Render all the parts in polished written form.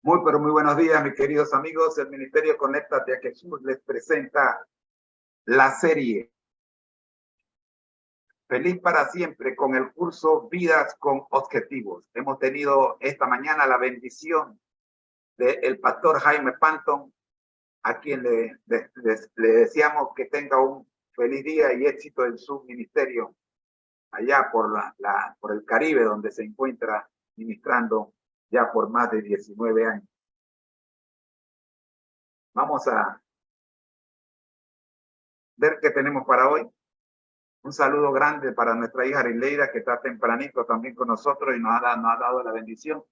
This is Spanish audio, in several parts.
Pero muy buenos días, mis queridos amigos. El Ministerio Conéctate a Jesús les presenta la serie Feliz para Siempre con el curso Vidas con Objetivos. Hemos tenido esta mañana la bendición del pastor Jaime Panton, a quien le deseamos que tenga un feliz día y éxito en su ministerio allá por el Caribe, donde se encuentra ministrando ya por más de 19 años. Vamos a ver qué tenemos para hoy. Un saludo grande para nuestra hija Rileida, que está tempranito también con nosotros y nos ha dado la bendición.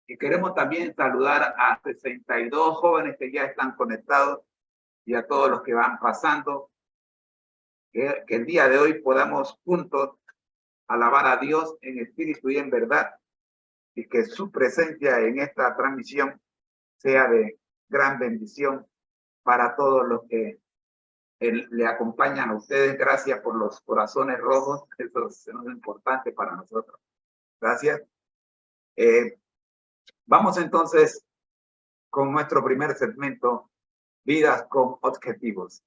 Y queremos también saludar a 62 jóvenes que ya están conectados y a todos los que van pasando. Que el día de hoy podamos juntos alabar a Dios en espíritu y en verdad, y que su presencia en esta transmisión sea de gran bendición para todos los que le acompañan a ustedes. Gracias por los corazones rojos, eso es importante para nosotros. Gracias. Vamos entonces con nuestro primer segmento, Vidas con Objetivos.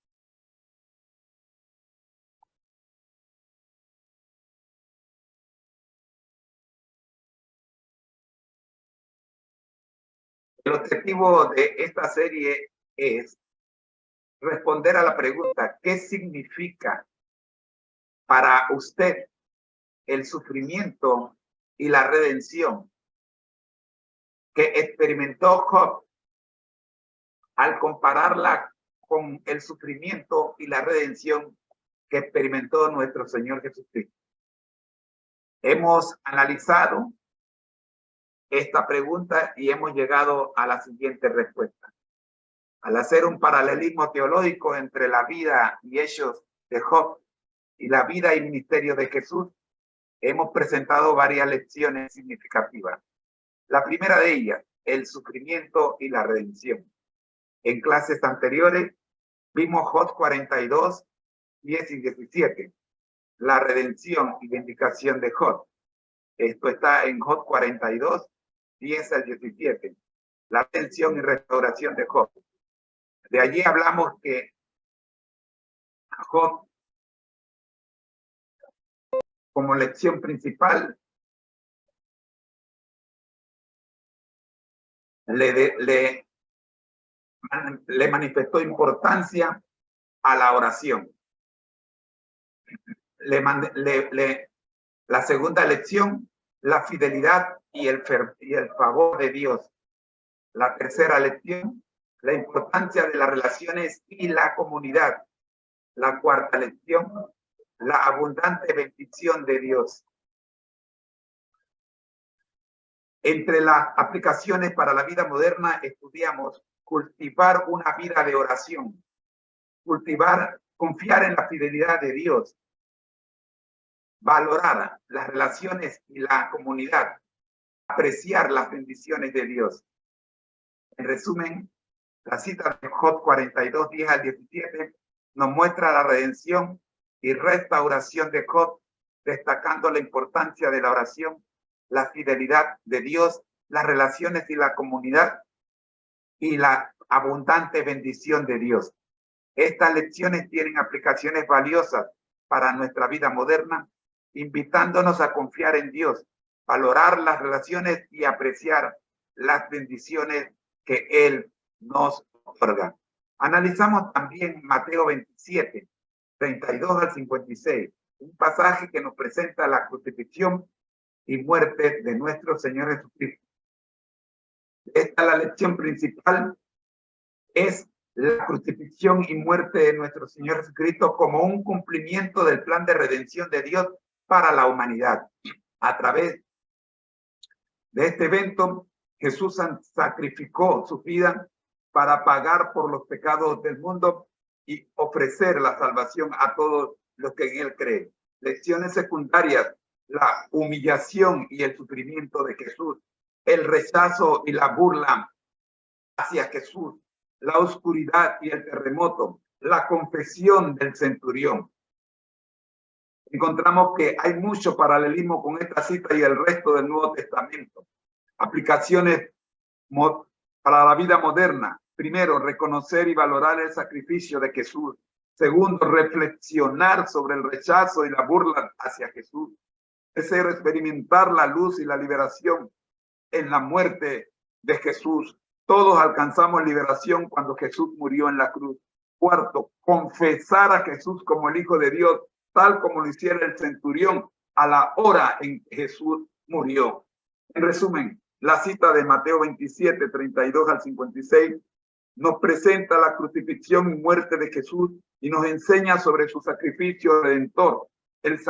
El objetivo de esta serie es responder a la pregunta: ¿qué significa para usted el sufrimiento y la redención que experimentó Job al compararla con el sufrimiento y la redención que experimentó nuestro Señor Jesucristo? Hemos analizado esta pregunta y hemos llegado a la siguiente respuesta. Al hacer un paralelismo teológico entre la vida y hechos de Job y la vida y ministerio de Jesús, hemos presentado varias lecciones significativas. La primera de ellas, el sufrimiento y la redención. En clases anteriores vimos Job 42, 10 y 17, la redención y vindicación de Job. Esto está en Job 42, 10 al 17, la redención y restauración de Job. De allí hablamos que Job, como lección principal, le manifestó importancia a la oración. La segunda lección, la fidelidad y el favor de Dios. La tercera lección, la importancia de las relaciones y la comunidad. La cuarta lección, la abundante bendición de Dios. Entre las aplicaciones para la vida moderna estudiamos cultivar una vida de oración, confiar en la fidelidad de Dios, valorar las relaciones y la comunidad, apreciar las bendiciones de Dios. En resumen, la cita de Job 42, 10 al 17 nos muestra la redención y restauración de Job, destacando la importancia de la oración, la fidelidad de Dios, las relaciones y la comunidad y la abundante bendición de Dios. Estas lecciones tienen aplicaciones valiosas para nuestra vida moderna, invitándonos a confiar en Dios, valorar las relaciones y apreciar las bendiciones que Él nos otorga. Analizamos también Mateo 27, 32 al 56, un pasaje que nos presenta la crucifixión y muerte de nuestro Señor Jesucristo. Esta la lección principal, es la crucifixión y muerte de nuestro Señor Jesucristo como un cumplimiento del plan de redención de Dios para la humanidad. A través de este evento, Jesús sacrificó su vida para pagar por los pecados del mundo y ofrecer la salvación a todos los que en él creen. Lecciones secundarias: la humillación y el sufrimiento de Jesús, el rechazo y la burla hacia Jesús, la oscuridad y el terremoto, la confesión del centurión. Encontramos que hay mucho paralelismo con esta cita y el resto del Nuevo Testamento. Aplicaciones para la vida moderna. Primero, reconocer y valorar el sacrificio de Jesús. Segundo, reflexionar sobre el rechazo y la burla hacia Jesús. Tercero, experimentar la luz y la liberación en la muerte de Jesús. Todos alcanzamos liberación cuando Jesús murió en la cruz. Cuarto, confesar a Jesús como el Hijo de Dios, tal como lo hiciera el centurión a la hora en que Jesús murió. En resumen, la cita de Mateo 27, 32 al 56 nos presenta la crucifixión y muerte de Jesús y nos enseña sobre su sacrificio redentor, el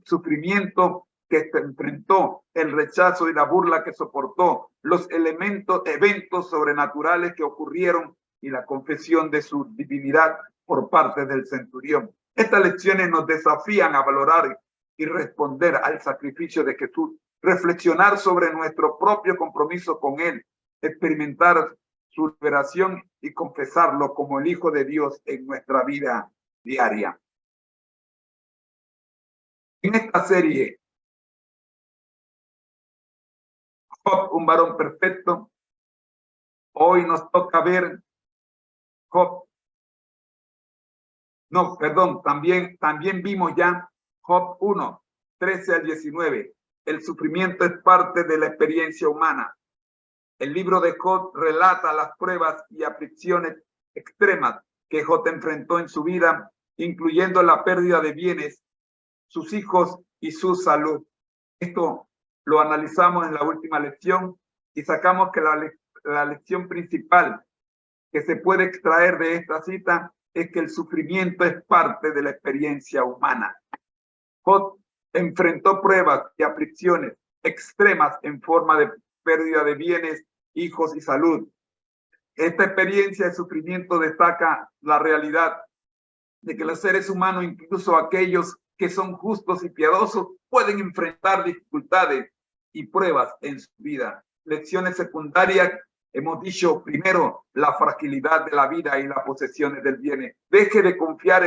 sufrimiento que enfrentó, el rechazo y la burla que soportó, los eventos sobrenaturales que ocurrieron y la confesión de su divinidad por parte del centurión. Estas lecciones nos desafían a valorar y responder al sacrificio de Jesús, reflexionar sobre nuestro propio compromiso con Él, experimentar su liberación y confesarlo como el Hijo de Dios en nuestra vida diaria. En esta serie, Job, un varón perfecto, hoy nos toca ver Job. No, perdón, también vimos ya Job 1, 13 al 19. El sufrimiento es parte de la experiencia humana. El libro de Job relata las pruebas y aflicciones extremas que Job enfrentó en su vida, incluyendo la pérdida de bienes, sus hijos y su salud. Esto lo analizamos en la última lección y sacamos que la lección principal que se puede extraer de esta cita es que el sufrimiento es parte de la experiencia humana. Job enfrentó pruebas y aflicciones extremas en forma de pérdida de bienes, hijos y salud. Esta experiencia de sufrimiento destaca la realidad de que los seres humanos, incluso aquellos que son justos y piadosos, pueden enfrentar dificultades y pruebas en su vida. Lecciones secundarias, hemos dicho primero, la fragilidad de la vida y las posesiones del bien. Deje de confiar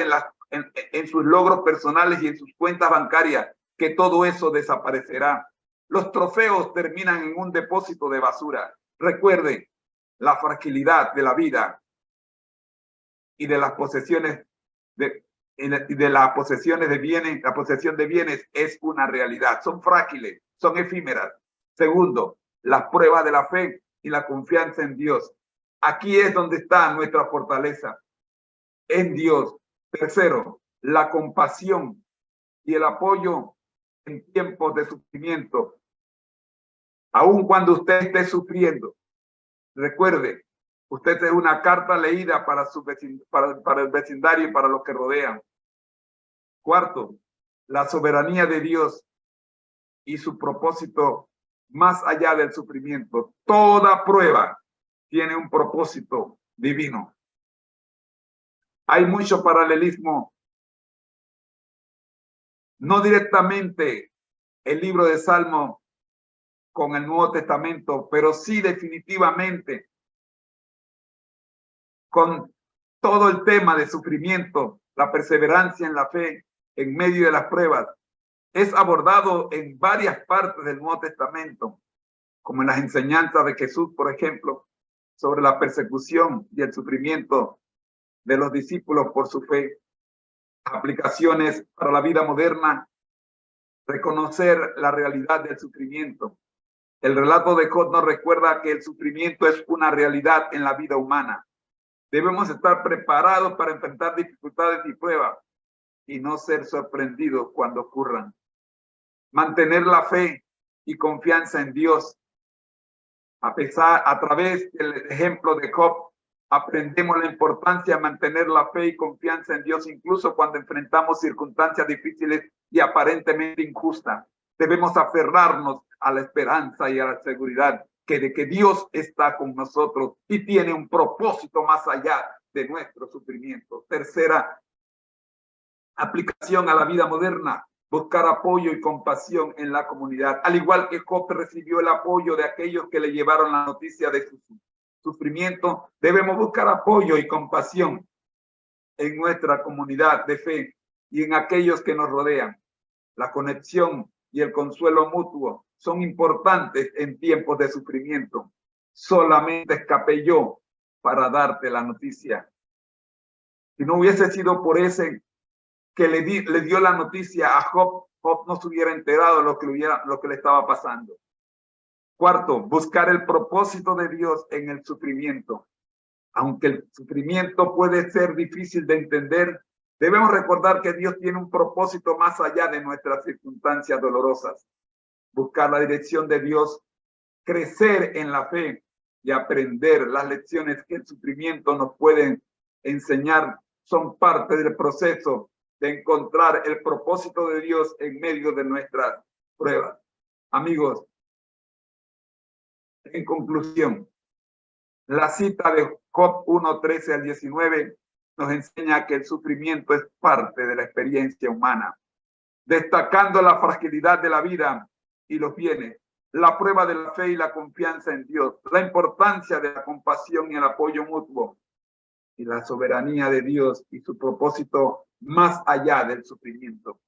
en sus logros personales y en sus cuentas bancarias, que todo eso desaparecerá. Los trofeos terminan en un depósito de basura. Recuerde, la fragilidad de la vida y de las posesiones de las posesiones de bienes, la posesión de bienes es una realidad. Son frágiles, son efímeras. Segundo, las pruebas de la fe y la confianza en Dios. Aquí es donde está nuestra fortaleza, en Dios. Tercero, la compasión y el apoyo en tiempos de sufrimiento. Aun cuando usted esté sufriendo, recuerde, usted es una carta leída para el vecindario y para los que rodean. Cuarto, la soberanía de Dios y su propósito más allá del sufrimiento. Toda prueba tiene un propósito divino. Hay mucho paralelismo, no directamente el libro de Salmos con el Nuevo Testamento, pero sí definitivamente con todo el tema de sufrimiento, la perseverancia en la fe en medio de las pruebas. Es abordado en varias partes del Nuevo Testamento, como en las enseñanzas de Jesús, por ejemplo, sobre la persecución y el sufrimiento de los discípulos por su fe. Aplicaciones para la vida moderna, reconocer la realidad del sufrimiento. El relato de Job nos recuerda que el sufrimiento es una realidad en la vida humana. Debemos estar preparados para enfrentar dificultades y pruebas y no ser sorprendidos cuando ocurran. Mantener la fe y confianza en Dios. A través del ejemplo de Job, aprendemos la importancia de mantener la fe y confianza en Dios, incluso cuando enfrentamos circunstancias difíciles y aparentemente injustas. Debemos aferrarnos a la esperanza y a la seguridad de que Dios está con nosotros y tiene un propósito más allá de nuestro sufrimiento. Tercera aplicación a la vida moderna, buscar apoyo y compasión en la comunidad. Al igual que Job recibió el apoyo de aquellos que le llevaron la noticia de su sufrimiento, debemos buscar apoyo y compasión en nuestra comunidad de fe y en aquellos que nos rodean. La conexión y el consuelo mutuo son importantes en tiempos de sufrimiento. solamente escapé yo para darte la noticia. Si no hubiese sido por ese que le dio la noticia a Job, Job no se hubiera enterado de lo que le estaba pasando. Cuarto, buscar el propósito de Dios en el sufrimiento. Aunque el sufrimiento puede ser difícil de entender, debemos recordar que Dios tiene un propósito más allá de nuestras circunstancias dolorosas. Buscar la dirección de Dios, crecer en la fe y aprender las lecciones que el sufrimiento nos puede enseñar son parte del proceso de encontrar el propósito de Dios en medio de nuestras pruebas. Amigos, en conclusión, la cita de Job 1:13 al 19 nos enseña que el sufrimiento es parte de la experiencia humana, destacando la fragilidad de la vida y los bienes, la prueba de la fe y la confianza en Dios, la importancia de la compasión y el apoyo mutuo, y la soberanía de Dios y su propósito más allá del sufrimiento.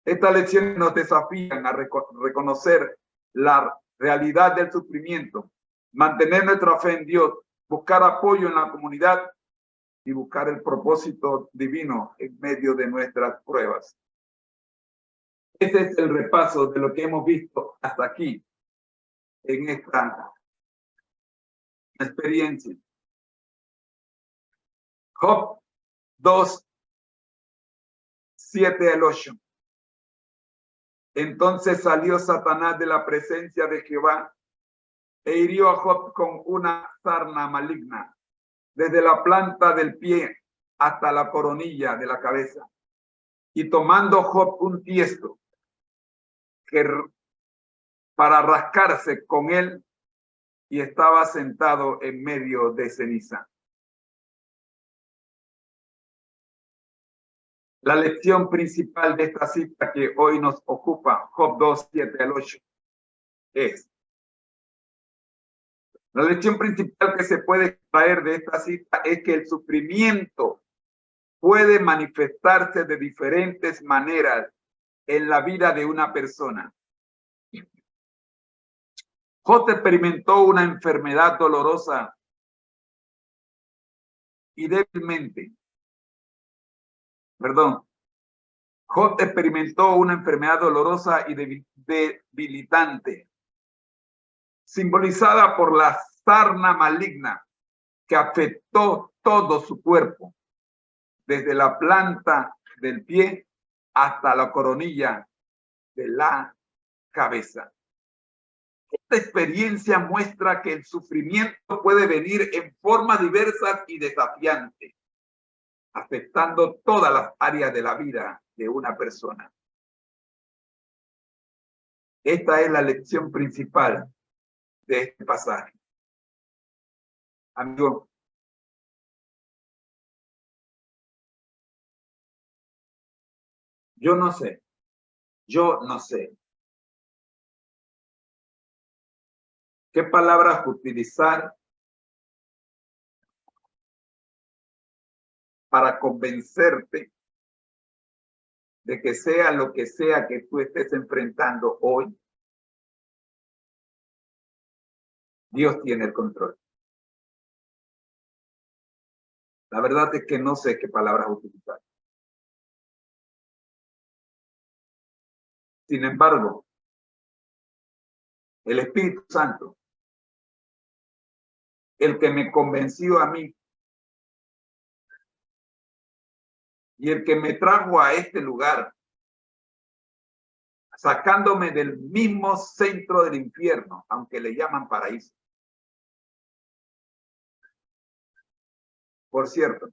Estas lecciones nos desafían a reconocer la realidad del sufrimiento, mantener nuestra fe en Dios, buscar apoyo en la comunidad y buscar el propósito divino en medio de nuestras pruebas. Este es el repaso de lo que hemos visto hasta aquí en esta experiencia. Job 2, 7 al 8. Entonces salió Satanás de la presencia de Jehová e hirió a Job con una sarna maligna, desde la planta del pie hasta la coronilla de la cabeza. Y tomando Job un tiesto para rascarse con él, y estaba sentado en medio de ceniza. La lección principal de esta cita que hoy nos ocupa, Job 2, 7 al 8, es: la lección principal que se puede extraer de esta cita es que el sufrimiento puede manifestarse de diferentes maneras en la vida de una persona. Job experimentó una enfermedad dolorosa y débilmente. Job experimentó una enfermedad dolorosa y debilitante, simbolizada por la sarna maligna que afectó todo su cuerpo, desde la planta del pie hasta la coronilla de la cabeza. Esta experiencia muestra que el sufrimiento puede venir en formas diversas y desafiantes, afectando todas las áreas de la vida de una persona. Esta es la lección principal de este pasaje. Amigo, yo no sé qué palabras utilizar para convencerte de que sea lo que sea que tú estés enfrentando hoy, Dios tiene el control. La verdad es que no sé qué palabras utilizar. Sin embargo, el Espíritu Santo, el que me convenció a mí y el que me trajo a este lugar, sacándome del mismo centro del infierno, aunque le llaman paraíso. Por cierto,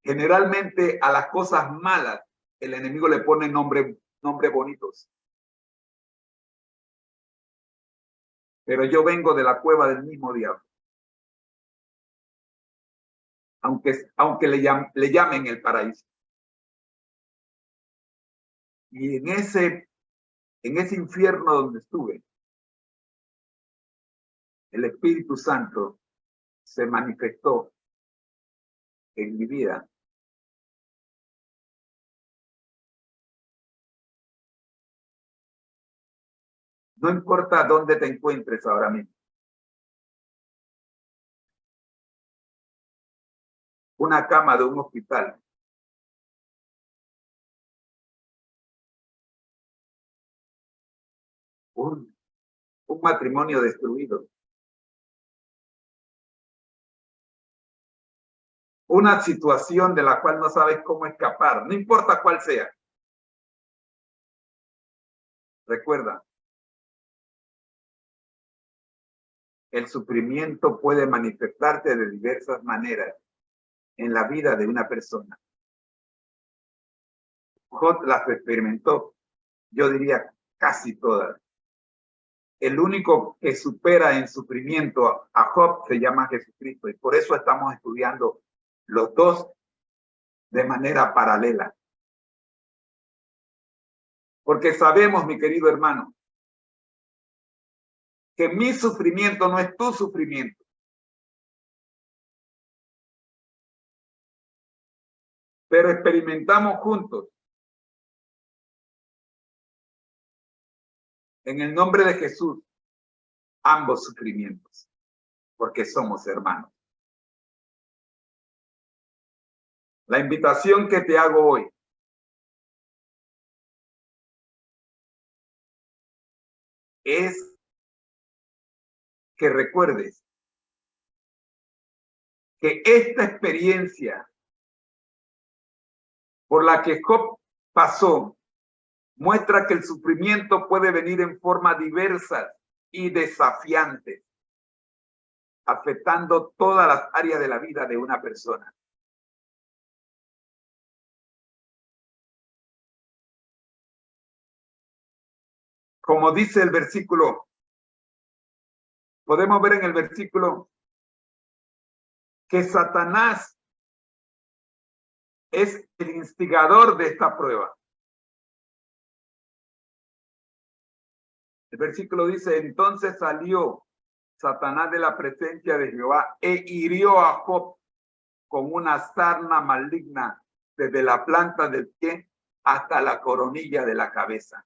generalmente a las cosas malas el enemigo le pone nombres bonitos. Pero yo vengo de la cueva del mismo diablo. Aunque le llamen el paraíso. Y en ese infierno donde estuve, el Espíritu Santo se manifestó en mi vida. No importa dónde te encuentres ahora mismo. una cama de un hospital. Un matrimonio destruido. Una situación de la cual no sabes cómo escapar, no importa cuál sea. Recuerda, el sufrimiento puede manifestarse de diversas maneras en la vida de una persona. Job las experimentó, yo diría casi todas. El único que supera en sufrimiento a Job se llama Jesucristo, y por eso estamos estudiando los dos de manera paralela. Porque sabemos, mi querido hermano, que mi sufrimiento no es tu sufrimiento. Pero experimentamos juntos, en el nombre de Jesús, ambos sufrimientos, porque somos hermanos. La invitación que te hago hoy es que recuerdes que esta experiencia por la que Job pasó muestra que el sufrimiento puede venir en formas diversas y desafiantes, afectando todas las áreas de la vida de una persona. Como dice el versículo, podemos ver en el versículo que Satanás es el instigador de esta prueba. El versículo dice, entonces salió Satanás de la presencia de Jehová e hirió a Job con una sarna maligna desde la planta del pie hasta la coronilla de la cabeza.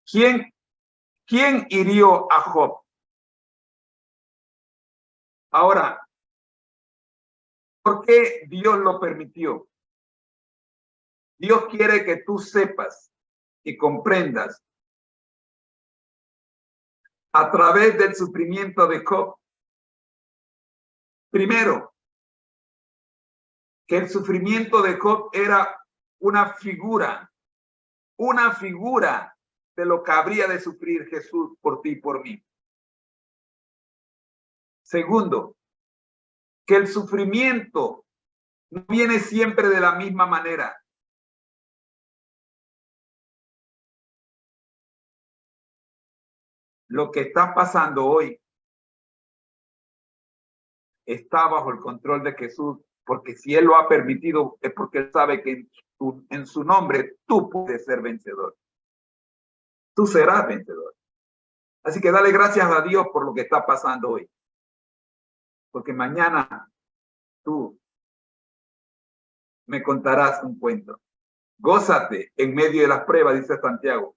¿Quién hirió a Job? Ahora, ¿por qué Dios lo permitió? Dios quiere que tú sepas y comprendas a través del sufrimiento de Job, primero, que el sufrimiento de Job era una figura de lo que habría de sufrir Jesús por ti y por mí. Segundo, que el sufrimiento no viene siempre de la misma manera. Lo que está pasando hoy está bajo el control de Jesús, porque si Él lo ha permitido es porque Él sabe que en su nombre tú puedes ser vencedor. Tú serás vencedor. Así que dale gracias a Dios por lo que está pasando hoy. Porque mañana tú me contarás un cuento. Gózate en medio de las pruebas, dice Santiago.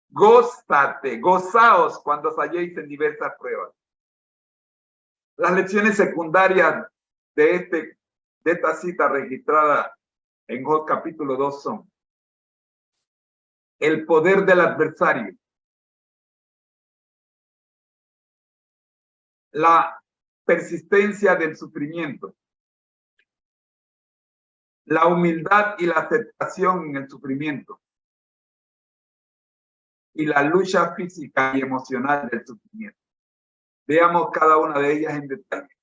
Gózate, gozaos cuando os halléis en diversas pruebas. Las lecciones secundarias de esta cita registrada en Job capítulo 2 son: el poder del adversario, la persistencia del sufrimiento, la humildad y la aceptación en el sufrimiento, y la lucha física y emocional del sufrimiento. Veamos cada una de ellas en detalle.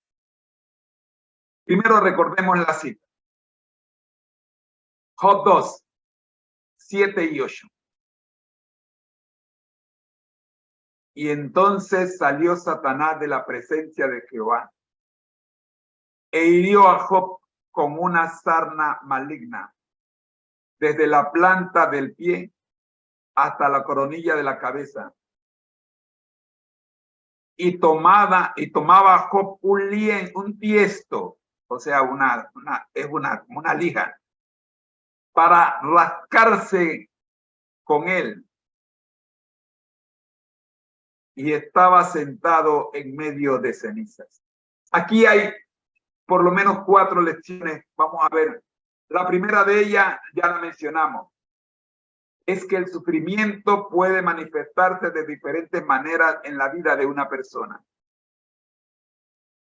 Primero recordemos la cita. Job 2, 7 y 8. Y entonces salió Satanás de la presencia de Jehová e hirió a Job con una sarna maligna, desde la planta del pie hasta la coronilla de la cabeza. Y tomaba Job un tiesto, o sea, una lija, para rascarse con él. Y estaba sentado en medio de cenizas. Aquí hay por lo menos 4 lecciones. Vamos a ver. La primera de ellas ya la mencionamos. Es que el sufrimiento puede manifestarse de diferentes maneras en la vida de una persona.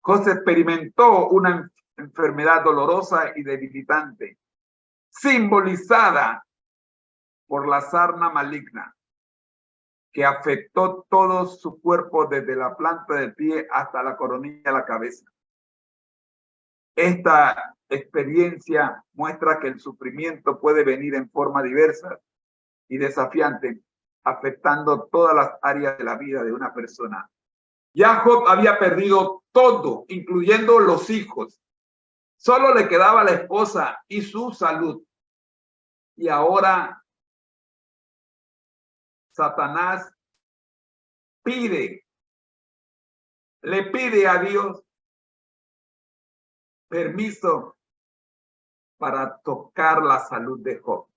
José experimentó una enfermedad dolorosa y debilitante, simbolizada por la sarna maligna, que afectó todo su cuerpo desde la planta del pie hasta la coronilla de la cabeza. Esta experiencia muestra que el sufrimiento puede venir en forma diversa y desafiante, afectando todas las áreas de la vida de una persona. Ya Job había perdido todo, incluyendo los hijos. Solo le quedaba la esposa y su salud. Y ahora Satanás le pide a Dios permiso para tocar la salud de Job.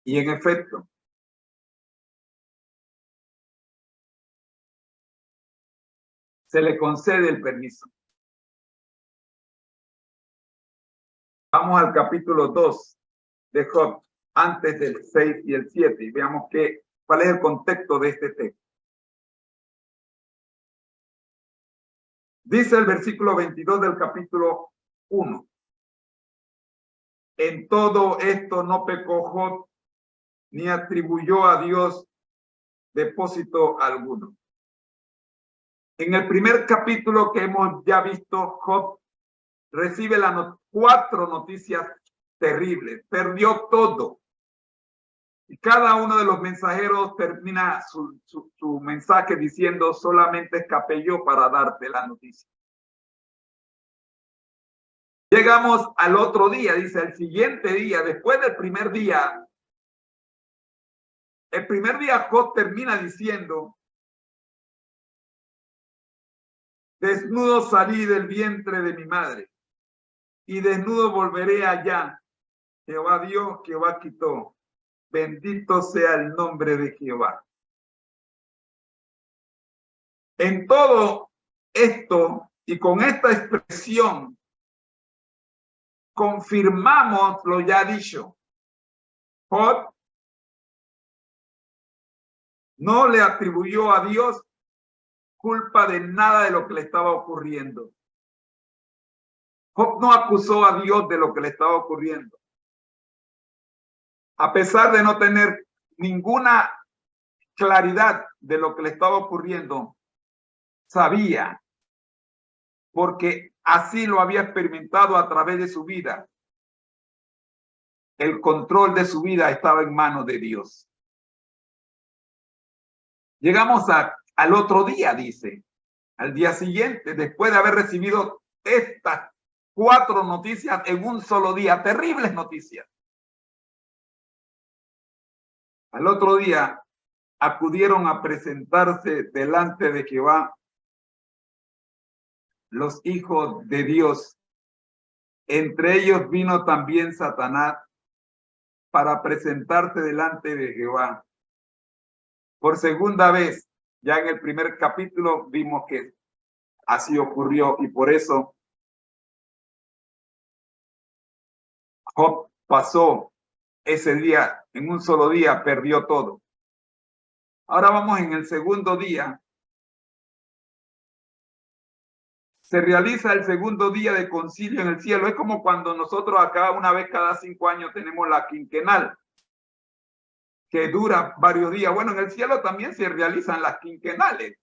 Y en efecto, se le concede el permiso. Vamos al capítulo 2 de Job, antes del 6 y el 7, y veamos cuál es el contexto de este texto. Dice el versículo 22 del capítulo 1. En todo esto no pecó Job, ni atribuyó a Dios depósito alguno. En el primer capítulo que hemos ya visto, Job recibe 4 noticias terribles. Perdió todo. Y cada uno de los mensajeros termina su mensaje diciendo: solamente escapé yo para darte la noticia. Llegamos al otro día, dice, el siguiente día, después del primer día. El primer día Job termina diciendo: desnudo salí del vientre de mi madre, y desnudo volveré allá. Jehová dio, Jehová quitó. Bendito sea el nombre de Jehová. En todo esto y con esta expresión confirmamos lo ya dicho. Job no le atribuyó a Dios culpa de nada de lo que le estaba ocurriendo. Job no acusó a Dios de lo que le estaba ocurriendo. A pesar de no tener ninguna claridad de lo que le estaba ocurriendo, sabía, porque así lo había experimentado a través de su vida. El control de su vida estaba en manos de Dios. Llegamos al otro día, dice, al día siguiente, después de haber recibido estas 4 noticias en un solo día, terribles noticias. Al otro día acudieron a presentarse delante de Jehová los hijos de Dios. Entre ellos vino también Satanás para presentarse delante de Jehová. Por segunda vez, ya en el primer capítulo vimos que así ocurrió, y por eso Job pasó ese día, en un solo día perdió todo. Ahora vamos en el segundo día. Se realiza el segundo día de concilio en el cielo. Es como cuando nosotros acá una vez cada 5 años tenemos la quinquenal, que dura varios días. Bueno, en el cielo también se realizan las quinquenales.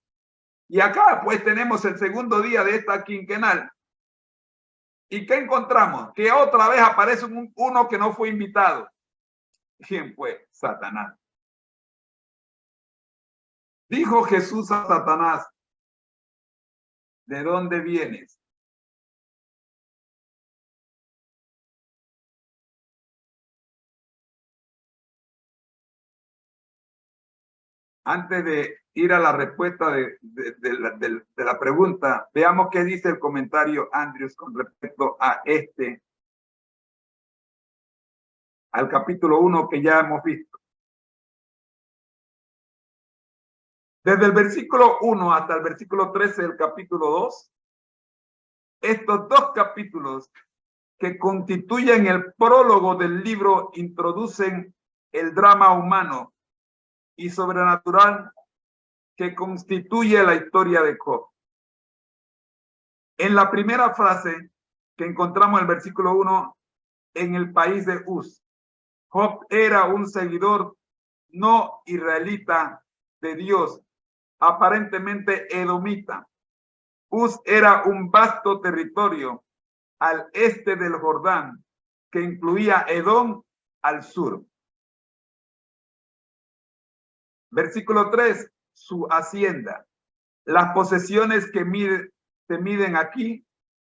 Y acá pues tenemos el segundo día de esta quinquenal. ¿Y qué encontramos? Que otra vez aparece uno que no fue invitado. ¿Quién fue? Satanás. Dijo Jesús a Satanás: ¿de dónde vienes? Antes de ir a la respuesta de la pregunta, veamos qué dice el comentario Andrews con respecto a al capítulo 1 que ya hemos visto. Desde el versículo 1 hasta el versículo 13 del capítulo 2, estos dos capítulos que constituyen el prólogo del libro introducen el drama humano y sobrenatural que constituye la historia de Job. En la primera frase que encontramos en el versículo 1, en el país de Uz, Job era un seguidor no israelita de Dios, aparentemente edomita. Uz era un vasto territorio al este del Jordán que incluía Edom al sur. Versículo 3, su hacienda. Las posesiones que se miden aquí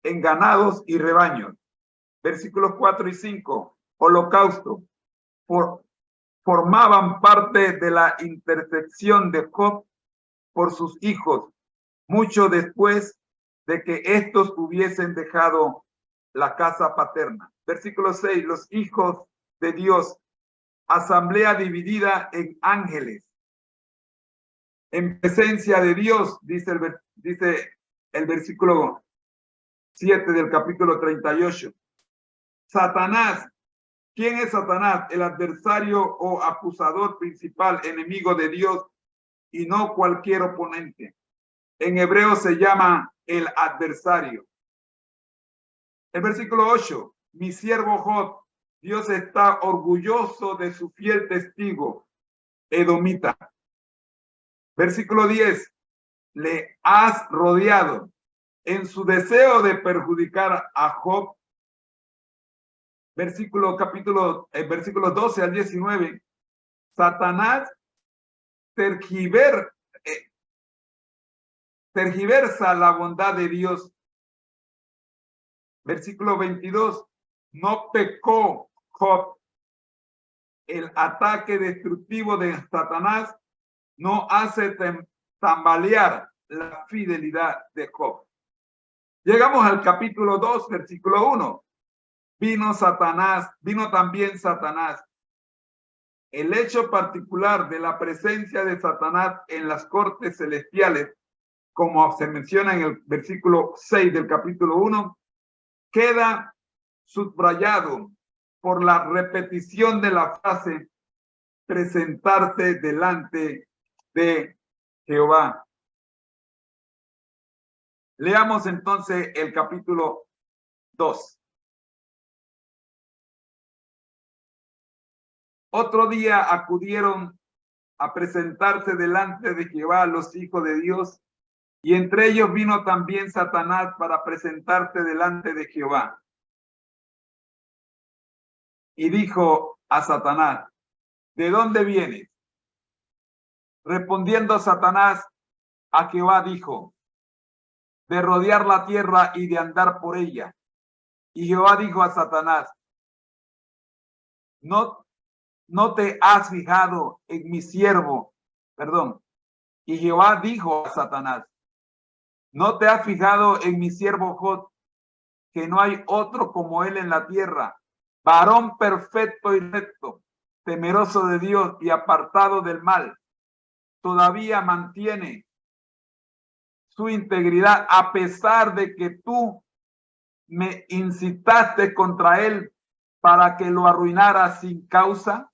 en ganados y rebaños. Versículos 4 y 5, holocausto. Formaban parte de la intersección de Job por sus hijos, mucho después de que estos hubiesen dejado la casa paterna. Versículo 6, los hijos de Dios, asamblea dividida en ángeles, en presencia de Dios, dice el versículo 7 del capítulo 38. Satanás, ¿quién es Satanás? El adversario o acusador principal, enemigo de Dios y no cualquier oponente. En hebreo se llama el adversario. El versículo 8, mi siervo Job, Dios está orgulloso de su fiel testigo, edomita. Versículo 10, le has rodeado en su deseo de perjudicar a Job. Versículos 12 al 19, Satanás tergiversa la bondad de Dios. Versículo 22, no pecó Job. El ataque destructivo de Satanás no hace tambalear la fidelidad de Job. Llegamos al capítulo 2, versículo 1. Vino también Satanás. El hecho particular de la presencia de Satanás en las cortes celestiales, como se menciona en el versículo 6 del capítulo 1, queda subrayado por la repetición de la frase presentarse delante de Jehová. Leamos entonces el capítulo 2. Otro día acudieron a presentarse delante de Jehová los hijos de Dios, y entre ellos vino también Satanás para presentarse delante de Jehová. Y dijo a Satanás, ¿de dónde vienes? Respondiendo Satanás a Jehová dijo, de rodear la tierra y de andar por ella. Y Jehová dijo a Satanás, no te has fijado en mi siervo, perdón. Y Jehová dijo a Satanás, no te has fijado en mi siervo Job, que no hay otro como él en la tierra, varón perfecto y recto, temeroso de Dios y apartado del mal. Todavía mantiene su integridad a pesar de que tú me incitaste contra él para que lo arruinara sin causa.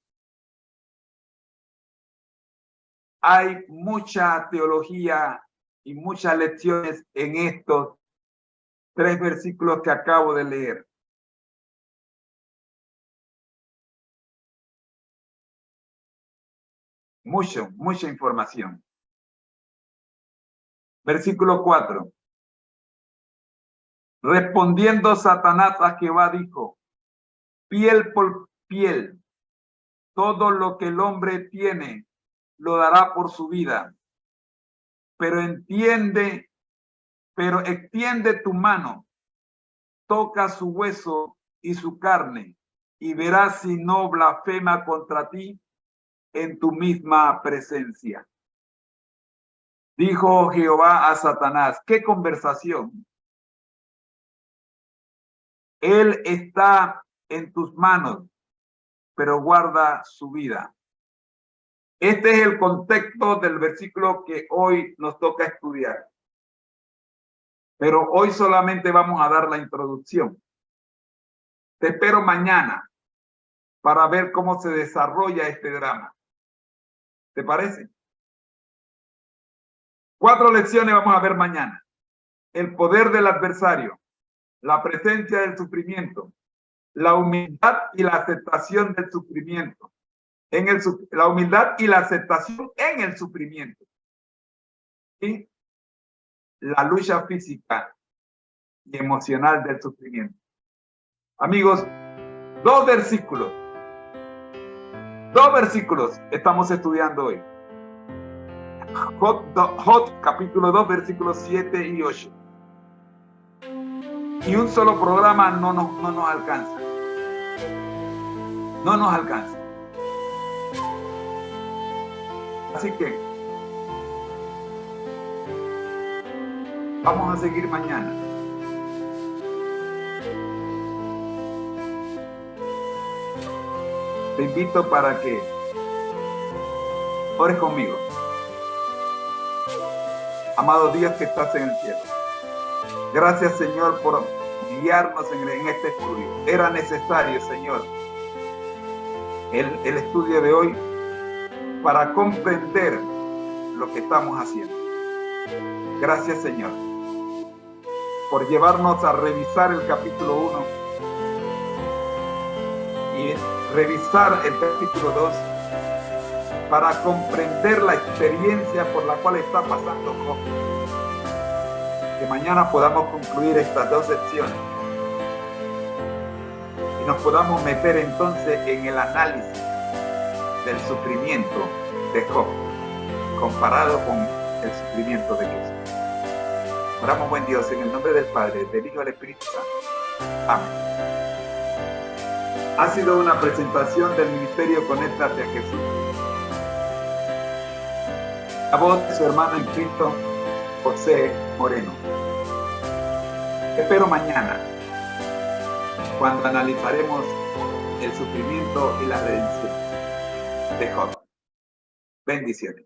Hay mucha teología y muchas lecciones en estos 3 versículos que acabo de leer. Mucha información. Versículo 4. Respondiendo Satanás a Jehová dijo, piel por piel, todo lo que el hombre tiene lo dará por su vida. Pero extiende tu mano, toca su hueso y su carne, y verás si no blasfema contra ti en tu misma presencia. Dijo Jehová a Satanás, ¿qué conversación? Él está en tus manos, pero guarda su vida. Este es el contexto del versículo que hoy nos toca estudiar. Pero hoy solamente vamos a dar la introducción. Te espero mañana para ver cómo se desarrolla este drama. ¿Te parece? 4 lecciones vamos a ver mañana. El poder del adversario, la presencia del sufrimiento, la humildad y la aceptación del sufrimiento. La humildad y la aceptación en el sufrimiento. Y la lucha física y emocional del sufrimiento. Amigos, 2 versículos estamos estudiando hoy. Job capítulo 2, versículos 7 y 8. Y un solo programa no nos alcanza. No nos alcanza. Así que vamos a seguir mañana. Te invito para que ores conmigo. Amado Dios que estás en el cielo. Gracias, Señor, por guiarnos en este estudio. Era necesario, Señor, el estudio de hoy para comprender lo que estamos haciendo. Gracias, Señor, por llevarnos a revisar el capítulo 1 y revisar el capítulo 2 para comprender la experiencia por la cual está pasando Job. Que mañana podamos concluir estas 2 secciones y nos podamos meter entonces en el análisis del sufrimiento de Job comparado con el sufrimiento de Jesús. Oramos, buen Dios, en el nombre del Padre, del Hijo y del Espíritu Santo. Amén. Ha sido una presentación del Ministerio Conéctate a Jesús. La voz de su hermano en Cristo, José Moreno. Te espero mañana, cuando analizaremos el sufrimiento y la redención de Job. Bendiciones.